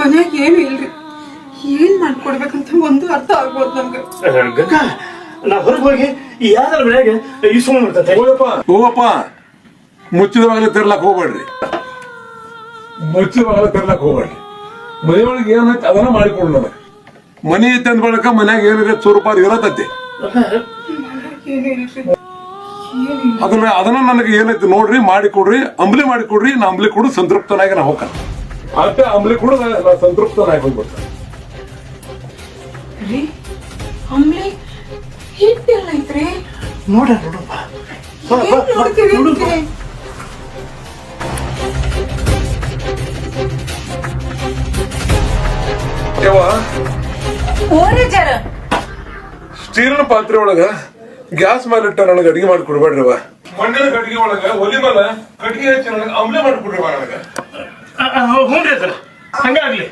ಮನ್ಯಾಗ ಏನು ಇಲ್ರಿ. ಏನ್ ಮಾಡ್ಕೊಡ್ಬೇಕಂತ ಒಂದು ಅರ್ಥ ಆಗ್ಬೋದು ನಮ್ಗೆ. ಗಂಗಾ ನಾ ಹೊರಗೆ ಹೋಗಿ ಯಾವ್ದಾರ ಮನ್ಯಾಗ ಇಸ್ಕೊಂಡ್ ಬರ್ತೈತೆ. ಹೋಗಪ್ಪ ಮುಚ್ಚಿದ ಬಾಗಿಲು ತೆರ್ಲಕ್ ಹೋಗ್ಬೇಡ್ರಿ. ಮುಚ್ಚಿದ ಬಾಗಿಲು ತೆರ್ಲಕ್ ಹೋಗ್ಬೇಡ್ರಿ. ಮನೆಯೊಳಗೆ ಏನೈತೆ ಅದನ್ನ ಮಾಡಿಕೊಡು ನನಗೆ. ಮನಿ ಐತೆ ಅಂದ ಬಳಕ ಮನ್ಯಾಗ ಏನಿದೆ ಚೂರುಪಾರು ಇರತೈತಿ. ಅದನ್ನ ನನಗೆ ಏನೈತಿ ನೋಡ್ರಿ ಮಾಡಿಕೊಡ್ರಿ. ಅಂಬ್ಲಿ ಮಾಡಿಕೊಡ್ರಿ. ನಾ ಅಂಬ್ಲಿ ಕೊಡು ಸಂತೃಪ್ತನಾಗಿ ನಾ ಹೋಗ್ತಾನೆ. ಅಷ್ಟೇ ಅಂಬ್ಲಿ ಕೊಡು ನಾ ಸಂತೃಪ್ತನಾಗಿ ಹೋಗ್ಬಿಡ್ತಾನೆ. ಅಂಬ್ಲಿ ಹಿಟ್ಟೆಲ್ಲ ಐತ್ರಿ. ನೋಡಪ್ಪ ಸ್ಟೀಲಿನ ಪಾತ್ರೆ ಒಳಗ ಗ್ಯಾಸ್ ಮೇಲೆ ಇಟ್ಟ ನನಗೆ ಅಡಿಗೆ ಮಾಡಿ ಕೊಡ್ಬೇಡ್ರಿವ. ಮಣ್ಣಿನ ಕಟ್ಟಿಗೆ ಒಳಗ ಒಲಿ ಮೇಲೆ ಕಟ್ಟಿಗೆ ಹಚ್ಚಿ ನನಗೆ ಅಂಬ್ಲಿ ಮಾಡಿ ಕೊಡ್ರಿವ. ನನಗೆ ಹ್ಞೂ ರೀ ಸರ್ ಹಂಗಾಗ್ಲಿ.